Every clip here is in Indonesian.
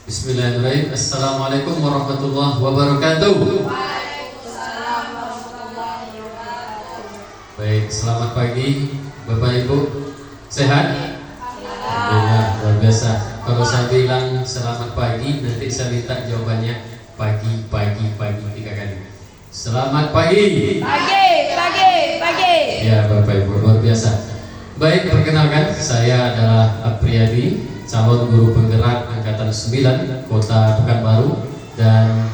Bismillahirrahmanirrahim. Assalamualaikum warahmatullahi wabarakatuh. Waalaikumsalam warahmatullahi wabarakatuh. Baik, selamat pagi Bapak Ibu. Sehat? Alhamdulillah, luar biasa. Kalau saya bilang selamat pagi, nanti saya minta jawabannya pagi, pagi, pagi 3 kali. Selamat pagi. Pagi. Ya Bapak Ibu, luar biasa. Baik, perkenalkan, saya adalah Apriyadi, calon guru penggerak angkatan 9 Kota Pekanbaru. Dan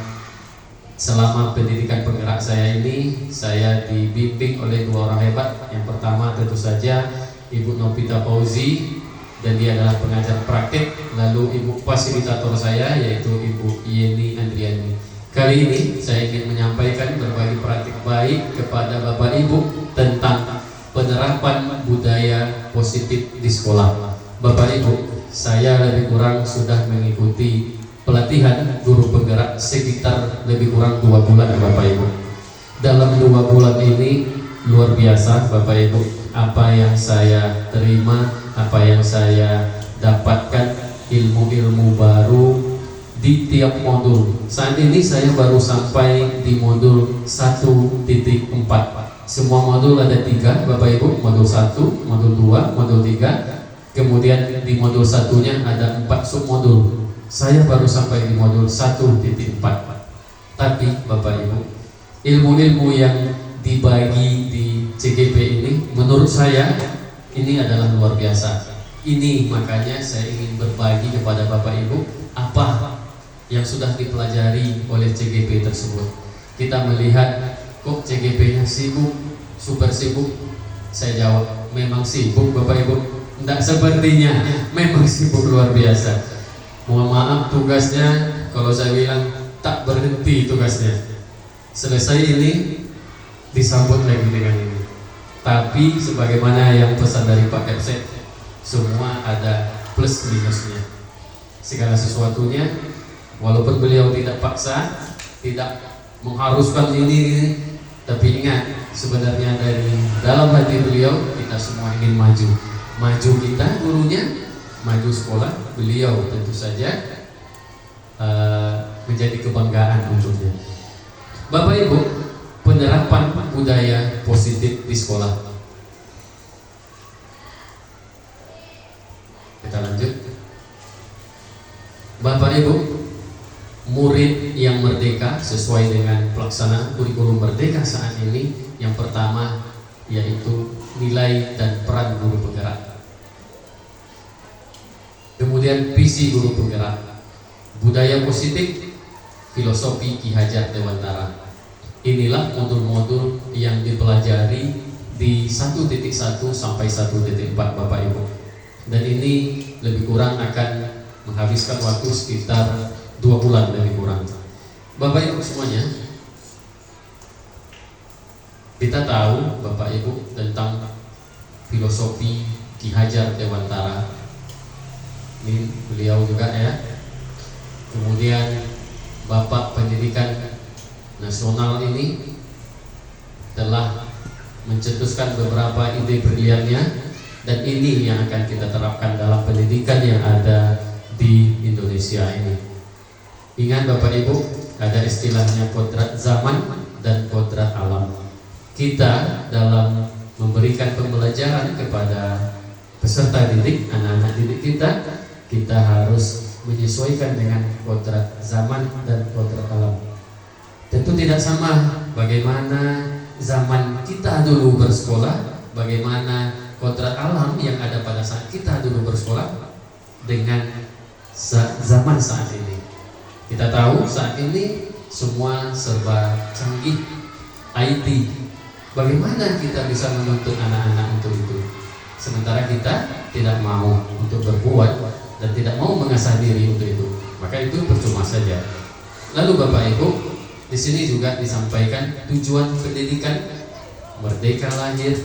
selama pendidikan penggerak saya ini, saya dibimbing oleh 2 orang hebat. Yang pertama tentu saja Ibu Novita Fauzi, dan dia adalah pengajar praktik. Lalu ibu fasilitator saya yaitu Ibu Yeni Andriani. Kali ini saya ingin menyampaikan berbagi praktik baik kepada Bapak Ibu tentang penerapan budaya positif di sekolah. Bapak Ibu, saya lebih kurang sudah mengikuti pelatihan guru penggerak sekitar lebih kurang 2 bulan Bapak Ibu. Dalam 2 bulan ini luar biasa Bapak Ibu, apa yang saya terima, apa yang saya dapatkan, ilmu-ilmu baru di tiap modul. Saat ini saya baru sampai di modul 1.4. Semua modul ada 3 Bapak Ibu, modul 1, modul 2, modul 3. Kemudian di modul satunya ada 4 submodul. Saya baru sampai di modul 1.4. Tapi Bapak Ibu, ilmu-ilmu yang dibagi di CGP ini menurut saya ini adalah luar biasa. Ini makanya saya ingin berbagi kepada Bapak Ibu apa yang sudah dipelajari oleh CGP tersebut. Kita melihat kok CGP-nya sibuk, super sibuk. Saya jawab, memang sibuk Bapak Ibu. Tidak sepertinya, memang sibuk luar biasa. Mohon maaf, tugasnya kalau saya bilang tak berhenti tugasnya. Selesai ini disambut lagi dengan ini. Tapi sebagaimana yang pesan dari Pak Kepsek, semua ada plus minusnya. Segala sesuatunya, walaupun beliau tidak paksa, tidak mengharuskan ini, tapi ingat, sebenarnya dari dalam hati beliau kita semua ingin maju. Maju kita gurunya, maju sekolah, beliau tentu saja menjadi kebanggaan untuknya. Bapak Ibu, penerapan budaya positif di sekolah. Kita lanjut. Bapak Ibu, murid yang merdeka sesuai dengan pelaksanaan kurikulum merdeka saat ini, yang pertama yaitu nilai dan peran guru penggerak. Kemudian visi guru penggerak, budaya positif, filosofi Ki Hajar Dewantara. Inilah modul-modul yang dipelajari di 1.1 sampai 1.4 Bapak Ibu. Dan ini lebih kurang akan menghabiskan waktu sekitar 2 bulan lebih kurang. Bapak Ibu semuanya, kita tahu Bapak Ibu tentang filosofi Ki Hajar Dewantara. Ini beliau juga ya. Kemudian Bapak Pendidikan Nasional ini telah mencetuskan beberapa ide briliannya, dan ini yang akan kita terapkan dalam pendidikan yang ada di Indonesia ini. Ingat Bapak Ibu, ada istilahnya kodrat zaman dan kodrat alam. Kita dalam memberikan pembelajaran kepada peserta didik, anak-anak didik kita harus menyesuaikan dengan kodrat zaman dan kodrat alam. Tentu tidak sama bagaimana zaman kita dulu bersekolah, bagaimana kodrat alam yang ada pada saat kita dulu bersekolah dengan zaman saat ini. Kita tahu saat ini semua serba canggih, IT. Bagaimana kita bisa menuntut anak-anak untuk itu? Sementara kita tidak mau untuk berbuat dan tidak mau mengasah diri untuk itu, maka itu percuma saja. Lalu Bapak Ibu, di sini juga disampaikan tujuan pendidikan: merdeka lahir,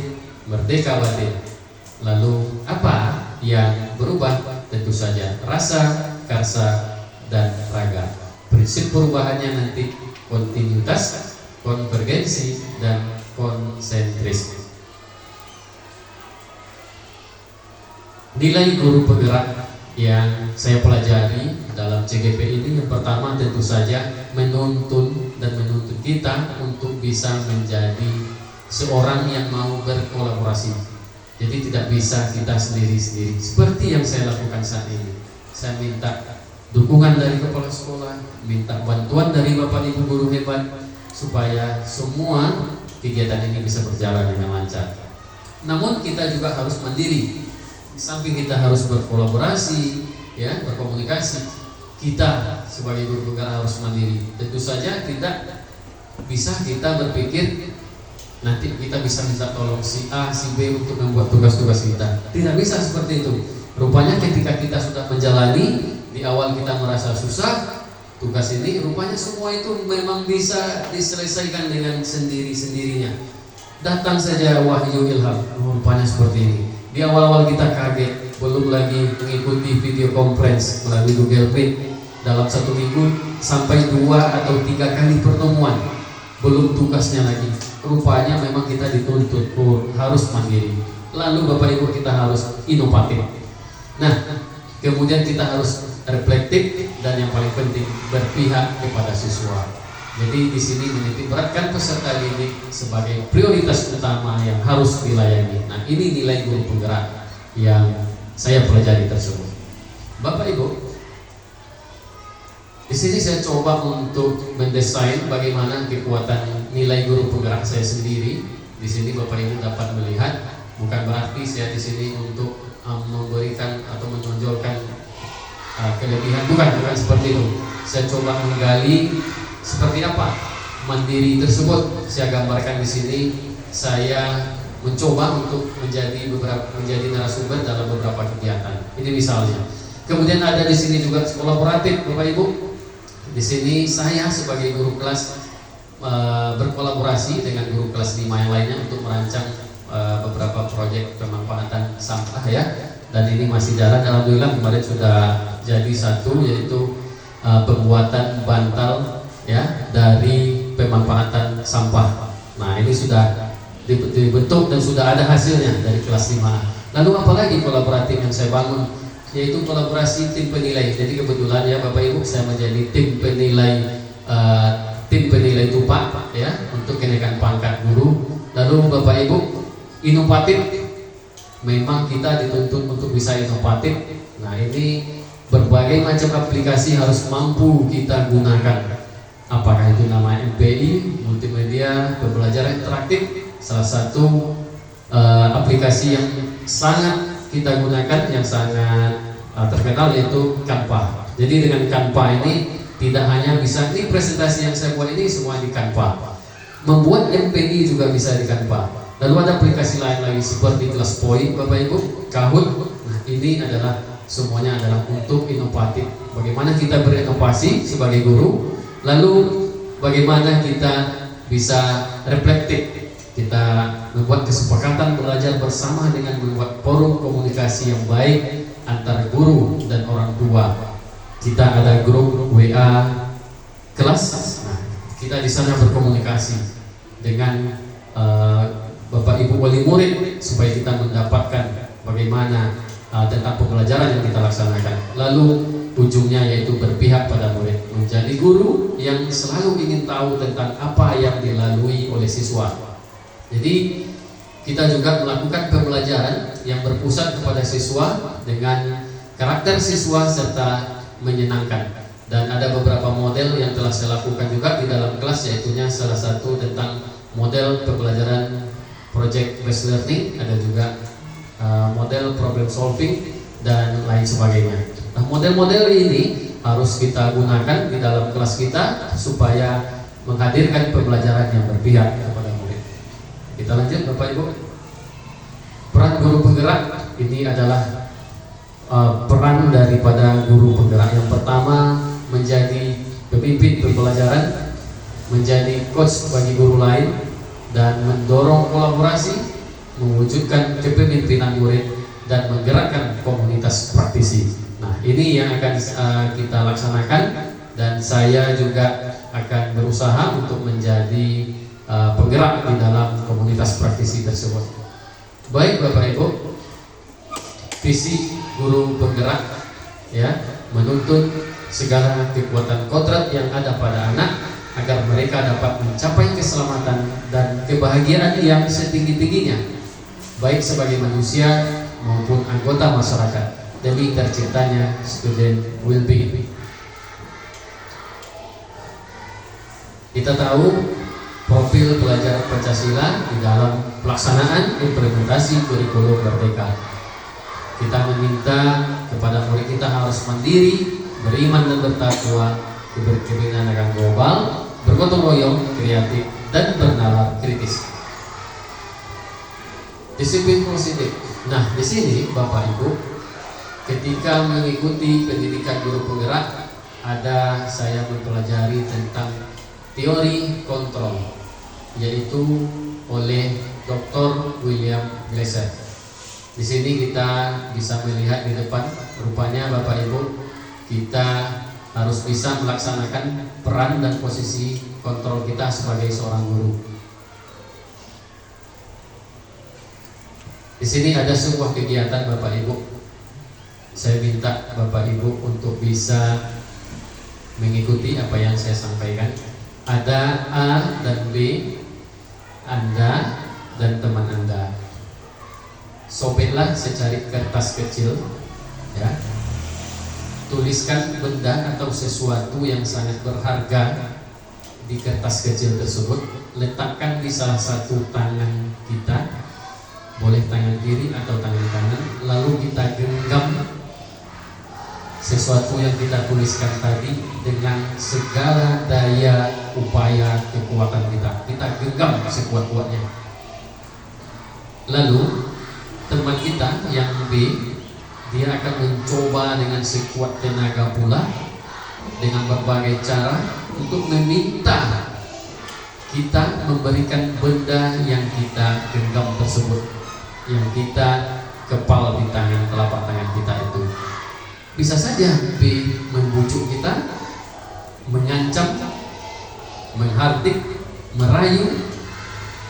merdeka batin. Lalu apa yang berubah? Tentu saja rasa, karsa, dan raga. Prinsip perubahannya nanti kontinuitas, konvergensi, dan konsentris. Nilai guru penggerak yang saya pelajari dalam CGP ini yang pertama tentu saja menuntun kita untuk bisa menjadi seorang yang mau berkolaborasi. Jadi tidak bisa kita sendiri-sendiri seperti yang saya lakukan saat ini. Saya minta dukungan dari kepala sekolah, minta bantuan dari Bapak Ibu guru hebat supaya semua kegiatan ini bisa berjalan dengan lancar. Namun kita juga harus mandiri. Di samping kita harus berkolaborasi, ya, berkomunikasi, kita sebagai guru penggerak harus mandiri. Tentu saja tidak bisa kita berpikir nanti kita bisa minta tolong si A, si B untuk membuat tugas-tugas kita. Tidak bisa seperti itu. Rupanya ketika kita sudah menjalani, di awal kita merasa susah, tugas ini rupanya semua itu memang bisa diselesaikan dengan sendiri-sendirinya. Datang saja wahyu ilham, rupanya seperti ini. Di awal-awal kita kaget, belum lagi mengikuti video conference melalui Google Meet dalam 1 minggu sampai 2 atau 3 kali pertemuan. Belum tugasnya lagi. Rupanya memang kita dituntut harus mandiri. Lalu Bapak Ibu kita harus inovatif. Nah, kemudian kita harus reflektif dan yang paling penting berpihak kepada siswa. Jadi di sini menitik beratkan peserta didik sebagai prioritas utama yang harus dilayani. Nah, ini nilai guru penggerak yang saya pelajari tersebut. Bapak Ibu, di sini saya coba untuk mendesain bagaimana kekuatan nilai guru penggerak saya sendiri. Di sini Bapak Ibu dapat melihat, bukan berarti saya di sini untuk memberikan atau menonjolkan kelebihan, bukan seperti itu. Saya coba menggali seperti apa mandiri tersebut. Saya gambarkan di sini. Saya mencoba untuk menjadi narasumber dalam beberapa kegiatan. Ini misalnya. Kemudian ada di sini juga kolaboratif, Bapak Ibu. Di sini saya sebagai guru kelas berkolaborasi dengan guru kelas 5 yang lainnya untuk merancang beberapa proyek pemanfaatan sampah, ya. Dan ini masih jalan. Alhamdulillah kemarin sudah jadi satu, yaitu pembuatan bantal, ya, dari pemanfaatan sampah. Nah, ini sudah dibentuk dan sudah ada hasilnya dari kelas 5. Lalu apalagi kolaboratif yang saya bangun, yaitu kolaborasi tim penilai. Jadi kebetulan ya Bapak Ibu, saya menjadi tim penilai TUPA, ya, untuk kenaikan pangkat guru. Lalu Bapak Ibu, inovatif, memang kita dituntut untuk bisa inovatif. Nah, ini berbagai macam aplikasi harus mampu kita gunakan. Apakah itu namanya MPI, multimedia, pembelajaran interaktif. Salah satu aplikasi yang sangat kita gunakan, yang sangat terkenal, yaitu Canva. Jadi dengan Canva ini tidak hanya bisa, ini presentasi yang saya buat ini semua di Canva. Membuat MPI juga bisa di Canva. Lalu ada aplikasi lain lagi seperti ClassPoint, Bapak Ibu, Kahoot. Nah, ini adalah semuanya adalah untuk inovatif. Bagaimana kita berinovasi sebagai guru, lalu bagaimana kita bisa reflektif. Kita membuat kesepakatan belajar bersama dengan membuat forum komunikasi yang baik antara guru dan orang tua. Kita ada grup WA kelas. Nah, kita di sana berkomunikasi dengan Bapak Ibu wali murid supaya kita mendapatkan bagaimana tentang pembelajaran yang kita laksanakan. Lalu ujungnya yaitu berpihak pada murid, menjadi guru yang selalu ingin tahu tentang apa yang dilalui oleh siswa. Jadi kita juga melakukan pembelajaran yang berpusat kepada siswa dengan karakter siswa serta menyenangkan. Dan ada beberapa model yang telah saya lakukan juga di dalam kelas, yaitunya salah satu tentang model pembelajaran project based learning, ada juga model problem solving dan lain sebagainya. Nah, model-model ini harus kita gunakan di dalam kelas kita supaya menghadirkan pembelajaran yang berpihak kepada murid. Kita lanjut Bapak Ibu. Peran guru penggerak ini adalah peran daripada guru penggerak. Yang pertama, menjadi pemimpin pembelajaran, menjadi coach bagi guru lain, dan mendorong kolaborasi, mewujudkan kepemimpinan murid, dan menggerakkan komunitas praktisi. Nah, ini yang akan kita laksanakan, dan saya juga akan berusaha untuk menjadi penggerak di dalam komunitas praktisi tersebut. Baik Bapak Ibu, visi guru penggerak, ya, menuntut segala kekuatan kodrat yang ada pada anak agar mereka dapat mencapai keselamatan dan kebahagiaan yang setinggi-tingginya, baik sebagai manusia maupun anggota masyarakat, demi terciptanya student well-being. Kita tahu profil pelajar Pancasila di dalam pelaksanaan implementasi kurikulum Merdeka. Kita meminta kepada murid kita harus mandiri, beriman dan bertakwa, berkebinekaan global, bergotong royong, kreatif, dan bernalar kritis. Disiplin positif. Nah, di sini Bapak Ibu, ketika mengikuti pendidikan guru penggerak, saya mempelajari tentang teori kontrol, yaitu oleh Dr. William Glasser. Di sini kita bisa melihat di depan, rupanya Bapak Ibu, kita harus bisa melaksanakan peran dan posisi kontrol kita sebagai seorang guru. Di sini ada sebuah kegiatan Bapak Ibu. Saya minta Bapak Ibu untuk bisa mengikuti apa yang saya sampaikan. Ada A dan B, Anda dan teman Anda. Sobeklah secari kertas kecil, ya. Tuliskan benda atau sesuatu yang sangat berharga di kertas kecil tersebut. Letakkan di salah satu tangan kita, boleh tangan kiri atau tangan kanan. Lalu kita genggam sesuatu yang kita tuliskan tadi dengan segala daya upaya kekuatan kita. Kita genggam sekuat-kuatnya. Lalu teman kita yang B, dia akan mencoba dengan sekuat tenaga pula dengan berbagai cara untuk meminta kita memberikan benda yang kita genggam tersebut, yang kita kepal di tangan, telapak tangan kita itu. Bisa saja B membujuk kita, mengancam, menghardik, merayu,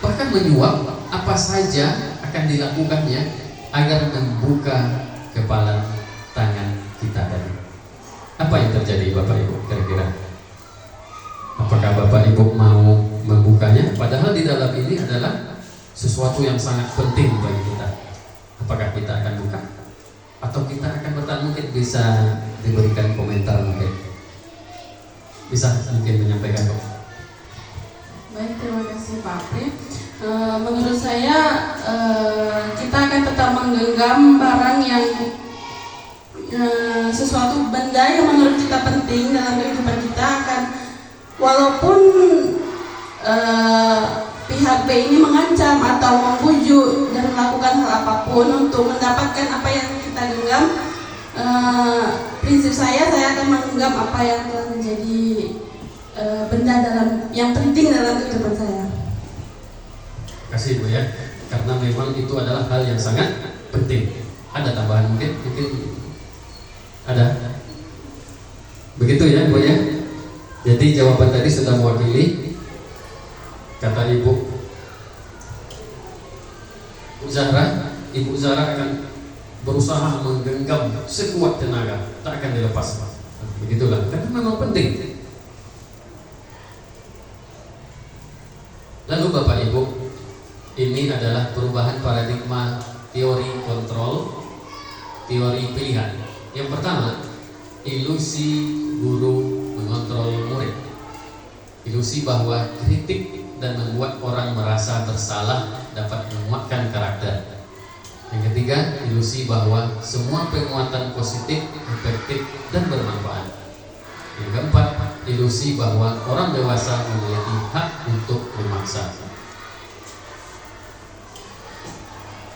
bahkan menyuap. Apa saja akan dilakukannya agar membuka kepala tangan kita tadi. Apa yang terjadi Bapak Ibu kira-kira? Apakah Bapak Ibu mau membukanya? Padahal di dalam ini adalah sesuatu yang sangat penting bagi kita. Apakah kita akan buka? Atau kita akan bertahan? Mungkin bisa diberikan komentar mungkin. Bisa mungkin menyampaikan Pak. Baik, terima kasih Pak Apri. Menurut saya kita akan tetap menggenggam barang yang sesuatu benda yang menurut kita penting dalam kehidupan kita, akan walaupun pihak B ini mengancam atau membujuk dan melakukan hal apapun untuk mendapatkan apa yang kita genggam, prinsip saya akan menggenggam apa yang telah menjadi benda yang penting dalam kehidupan saya. Terima kasih Bu ya, karena memang itu adalah hal yang sangat penting. Ada tambahan mungkin ada. Begitu ya Bu ya. Jadi jawaban tadi sudah mewakili kata Ibu Zahra. Ibu Zahra akan berusaha menggenggam sekuat tenaga, tak akan dilepas. Begitulah, karena memang penting. Lalu Bapak Ibu, ini adalah perubahan paradigma teori kontrol, teori pilihan. Yang pertama, ilusi guru mengontrol murid. Ilusi bahwa kritik dan membuat orang merasa bersalah dapat menguatkan karakter. Yang ketiga, ilusi bahwa semua penguatan positif, efektif, dan bermanfaat. Yang keempat, ilusi bahwa orang dewasa memiliki hak untuk memaksa.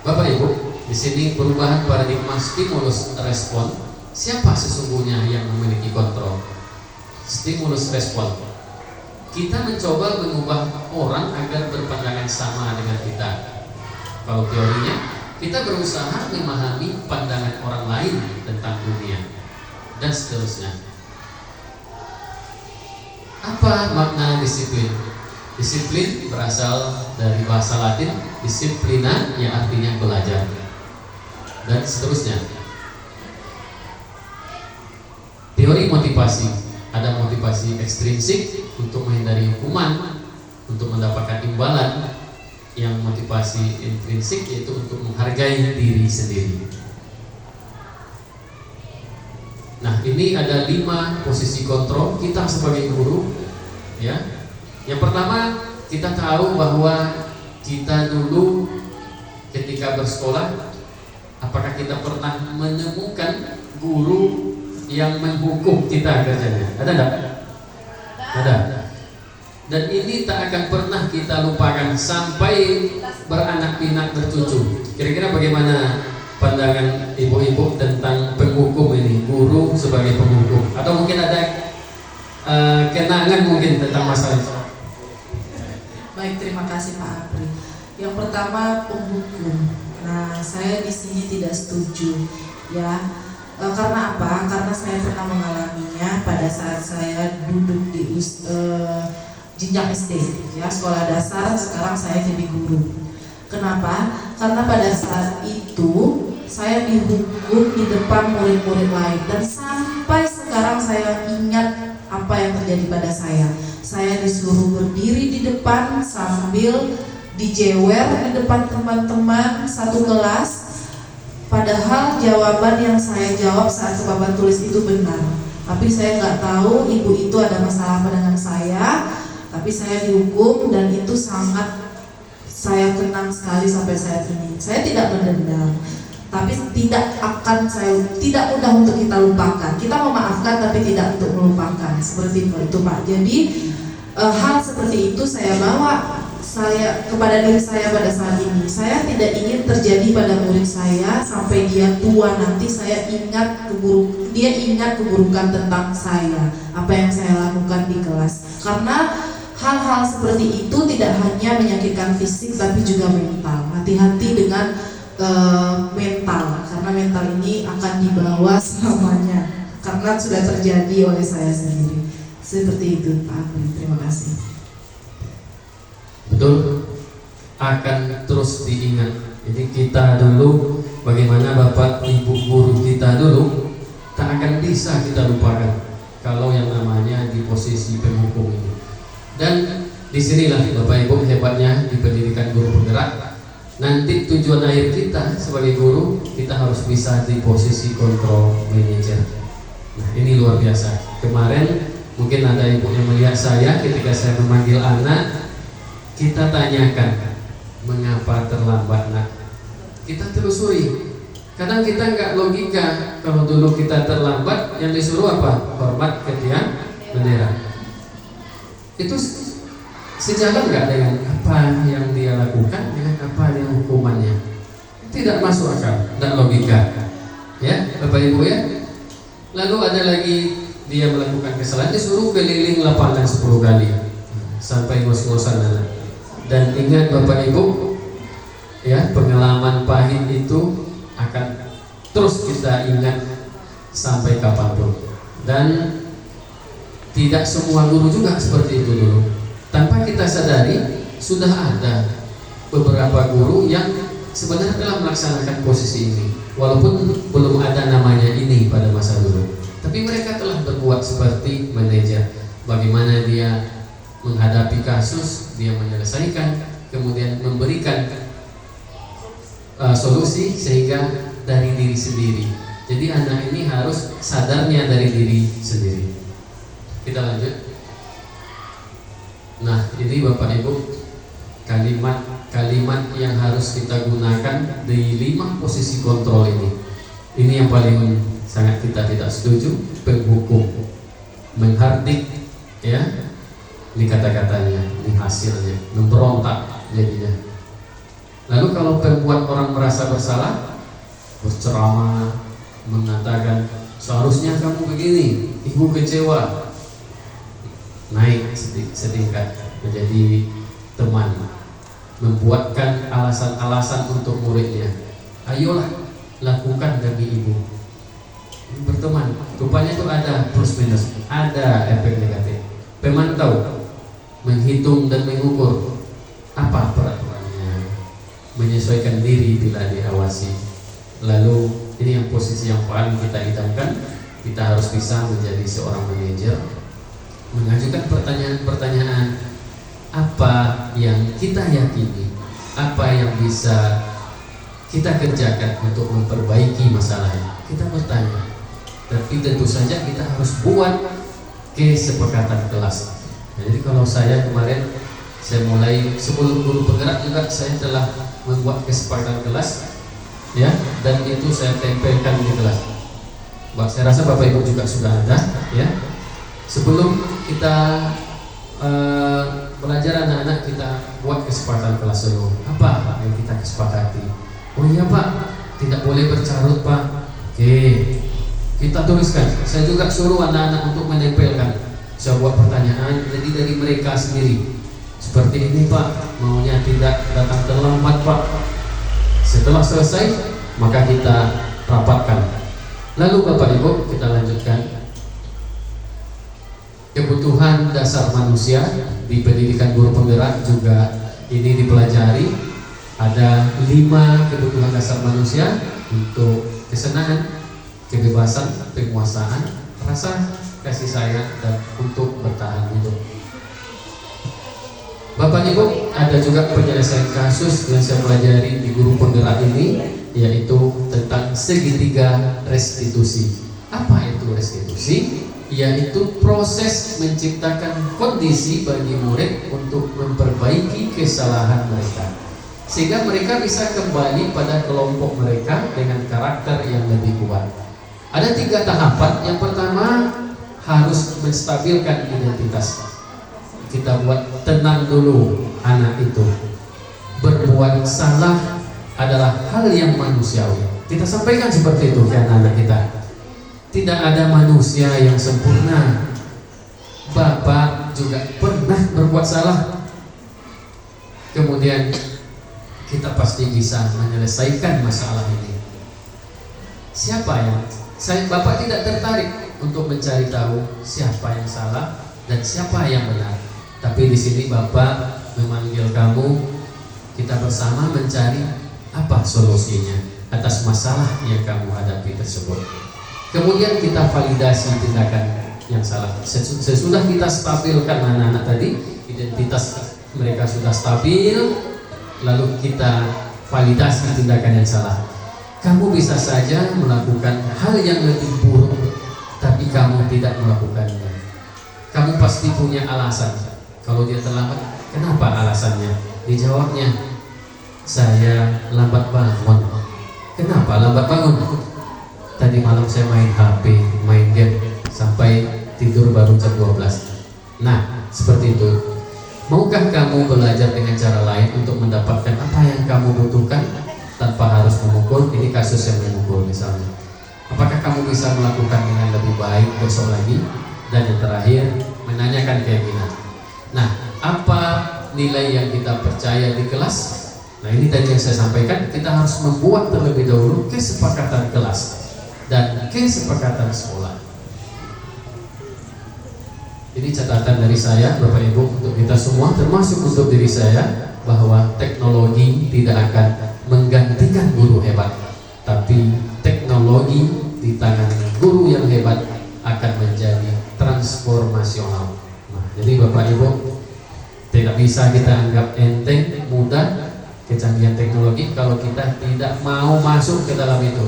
Bapak Ibu, di sini perubahan paradigma stimulus respon. Siapa sesungguhnya yang memiliki kontrol? Stimulus respon. Kita mencoba mengubah orang agar berpandangan sama dengan kita. Kalau teorinya, kita berusaha memahami pandangan orang lain tentang dunia dan seterusnya. Apa makna disiplin? Disiplin berasal dari bahasa Latin disciplina, yang artinya belajar, dan seterusnya. teori motivasi. Ada motivasi ekstrinsik untuk menghindari hukuman, untuk mendapatkan imbalan. Yang motivasi intrinsik yaitu untuk menghargai diri sendiri. Nah, ini ada 5 posisi kontrol kita sebagai guru, ya. Yang pertama, kita tahu bahwa kita dulu ketika bersekolah, apakah kita pernah menemukan guru yang menghukum kita kerjanya? Ada enggak? Ada. Dan ini tak akan pernah kita lupakan sampai beranak pinak bercucu. Kira-kira bagaimana pandangan ibu-ibu tentang penghukum ini, guru sebagai penghukum? Atau mungkin ada kenangan mungkin tentang masalah itu? Baik, terima kasih Pak Apri. Yang pertama, penghukum. Nah, saya di sini tidak setuju, ya. Karena apa? Karena saya pernah mengalaminya pada saat saya duduk di jenjang SD, ya, sekolah dasar. Sekarang saya jadi guru. Kenapa? Karena pada saat itu saya dihukum di depan murid-murid lain, dan sampai sekarang saya ingat apa yang terjadi pada saya. Saya disuruh berdiri di depan sambil dijewer di depan teman-teman satu kelas, padahal jawaban yang saya jawab saat papan tulis itu benar. Tapi saya nggak tahu ibu itu ada masalah apa dengan saya. Tapi saya dihukum dan itu sangat saya kenang sekali sampai saat ini. Saya tidak mendendam, tapi tidak mudah untuk kita lupakan. Kita memaafkan tapi tidak untuk melupakan. Seperti itu Pak. Jadi hal seperti itu saya bawa kepada diri saya pada saat ini. Saya tidak ingin terjadi pada murid saya sampai dia tua nanti dia ingat keburukan tentang saya, apa yang saya lakukan di kelas. Karena hal-hal seperti itu tidak hanya menyakitkan fisik tapi juga mental. Hati-hati dengan mental, karena mental ini akan dibawa selamanya karena sudah terjadi oleh saya sendiri. Seperti itu Pak Apri, terima kasih. Betul, akan terus diingat. Jadi kita dulu, bagaimana Bapak Ibu guru kita dulu, tak akan bisa kita lupakan kalau yang namanya di posisi penghukum ini. Dan disinilah Bapak Ibu hebatnya di pendidikan guru penggerak. Nanti tujuan akhir kita sebagai guru, kita harus bisa di posisi kontrol manager. Nah, ini luar biasa. Kemarin mungkin ada ibu yang melihat saya ketika saya memanggil anak. Kita tanyakan, mengapa terlambat nak? Kita telusuri. Kadang kita nggak logika. Kalau dulu kita terlambat, yang disuruh apa? Hormat ke tiang bendera. Itu sejalan nggak dengan apa yang dia lakukan, dengan apa yang hukumannya? Tidak masuk akal, tidak logika. Ya, Bapak Ibu ya. Lalu ada lagi dia melakukan kesalahan, disuruh keliling lapangan 10 kali sampai ngos-ngosan anak. Dan ingat Bapak Ibu, ya, pengalaman pahit itu akan terus kita ingat sampai kapanpun. Dan tidak semua guru juga seperti itu dulu. Tanpa kita sadari, sudah ada beberapa guru yang sebenarnya telah melaksanakan posisi ini, walaupun belum ada namanya ini pada masa dulu. Tapi mereka telah berbuat seperti manajer. Bagaimana dia menghadapi kasus, dia menyelesaikan, kemudian memberikan solusi sehingga dari diri sendiri. Jadi anak ini harus sadarnya dari diri sendiri. Kita lanjut. Nah, ini Bapak Ibu, kalimat yang harus kita gunakan di 5 posisi kontrol ini. Ini yang paling sangat kita tidak setuju. Penghukum, menghardik, ya, ini kata-katanya, ini hasilnya, memberontak jadinya. Lalu kalau membuat orang merasa bersalah, berceramah, mengatakan seharusnya kamu begini, ibu kecewa, naik setingkat menjadi teman, membuatkan alasan-alasan untuk muridnya. Ayolah, lakukan demi ibu. Berteman, rupanya itu ada plus minus, ada efek negatif. Pemantau, menghitung dan mengukur apa peraturannya, menyesuaikan diri bila diawasi. Lalu ini yang posisi yang paling kita idamkan, kita harus bisa menjadi seorang manajer, mengajukan pertanyaan-pertanyaan apa yang kita yakini, apa yang bisa kita kerjakan untuk memperbaiki masalahnya. Kita bertanya, tapi tentu saja kita harus buat kesepakatan kelas. Nah, jadi kalau saya kemarin saya mulai sebelum guru penggerak juga saya telah membuat kesepakatan kelas, ya, dan itu saya tempelkan di kelas. Saya rasa Bapak Ibu juga sudah ada, ya. Sebelum kita belajar anak-anak, kita buat kesepakatan kelas dulu. Apa yang kita kesepakati? Oh iya Pak, tidak boleh bercarut Pak. Oke, kita tuliskan. Saya juga suruh anak-anak untuk menempelkan. Saya buat pertanyaan jadi dari mereka sendiri. Seperti ini Pak, maunya tidak datang terlambat Pak. Setelah selesai, maka kita rapatkan. Lalu Bapak Ibu, kita lanjutkan. Kebutuhan dasar manusia di pendidikan guru penggerak juga ini dipelajari. Ada 5 kebutuhan dasar manusia untuk kesenangan, kebebasan, penguasaan, rasa kasih sayang, dan untuk bertahan hidup. Bapak Ibu, ada juga penyelesaian kasus yang saya pelajari di guru penggerak ini, yaitu tentang segitiga restitusi. Apa itu restitusi? Yaitu proses menciptakan kondisi bagi murid untuk memperbaiki kesalahan mereka, sehingga mereka bisa kembali pada kelompok mereka dengan karakter yang lebih kuat. Ada 3 tahapan. Yang pertama, harus menstabilkan identitas. Kita buat tenang dulu anak itu. Berbuat salah adalah hal yang manusiawi. Kita sampaikan seperti itu ke anak-anak kita. Tidak ada manusia yang sempurna. Bapak juga pernah berbuat salah. Kemudian kita pasti bisa menyelesaikan masalah ini. Siapa yang Bapak tidak tertarik untuk mencari tahu siapa yang salah dan siapa yang benar. Tapi di sini Bapak memanggil kamu, kita bersama mencari apa solusinya atas masalah yang kamu hadapi tersebut. Kemudian kita validasi tindakan yang salah. Sesudah kita stabilkan anak-anak tadi, identitas mereka sudah stabil, lalu kita validasi tindakan yang salah. Kamu bisa saja melakukan hal yang lebih buruk, tapi kamu tidak melakukannya. Kamu pasti punya alasan. Kalau dia terlambat, kenapa alasannya? Dijawabnya, saya lambat bangun. Kenapa lambat bangun? Tadi malam saya main HP, main game, sampai tidur baru jam 12. Nah, seperti itu. Maukah kamu belajar dengan cara lain untuk mendapatkan apa yang kamu butuhkan tanpa harus memukul? Ini kasus yang memukul misalnya. Apakah kamu bisa melakukan dengan lebih baik besok lagi? Dan yang terakhir, menanyakan keinginan. Nah, apa nilai yang kita percaya di kelas? Nah, ini tadi yang saya sampaikan. Kita harus membuat terlebih dahulu kesepakatan kelas dan kesepakatan sekolah. Ini catatan dari saya, Bapak Ibu, untuk kita semua, termasuk untuk diri saya, bahwa teknologi tidak akan menggantikan guru hebat, tapi teknologi di tangan guru yang hebat akan menjadi transformasional. Nah, jadi Bapak Ibu, tidak bisa kita anggap enteng, mudah kecanggihan teknologi kalau kita tidak mau masuk ke dalam itu.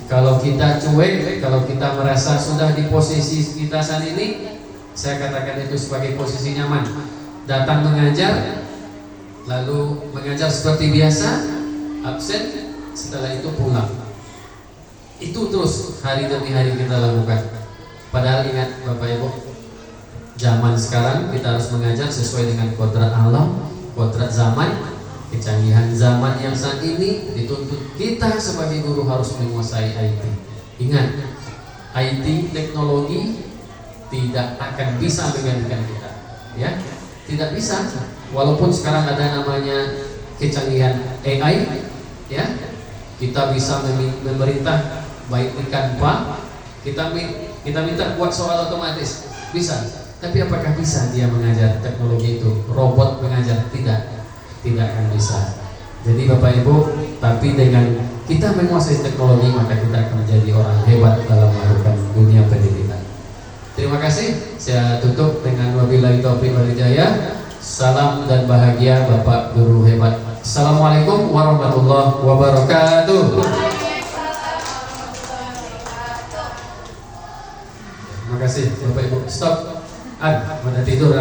Kalau kita cuek, kalau kita merasa sudah di posisi kita saat ini, saya katakan itu sebagai posisi nyaman. Datang mengajar, lalu mengajar seperti biasa, absen, setelah itu pulang. Itu terus hari demi hari kita lakukan. Padahal ingat Bapak Ibu, zaman sekarang kita harus mengajar sesuai dengan kodrat alam, kodrat zaman. Kecanggihan zaman yang saat ini dituntut kita sebagai guru harus menguasai IT. Ingat, IT teknologi tidak akan bisa menggantikan kita, ya, tidak bisa. Walaupun sekarang ada namanya kecanggihan AI, ya, kita bisa memerintah baik di Canva, kita minta buat soal otomatis, bisa. Tapi apakah bisa dia mengajar teknologi itu? Robot mengajar? Tidak akan bisa. Jadi Bapak Ibu, tapi dengan kita menguasai teknologi, maka kita akan menjadi orang hebat dalam melakukan dunia pendidikan. Terima kasih. Saya tutup dengan wabillahi taufiq wal hidayah. Salam dan bahagia Bapak Guru hebat. Assalamualaikum warahmatullahi wabarakatuh. Terima kasih Bapak Ibu. Stop. Mana tidur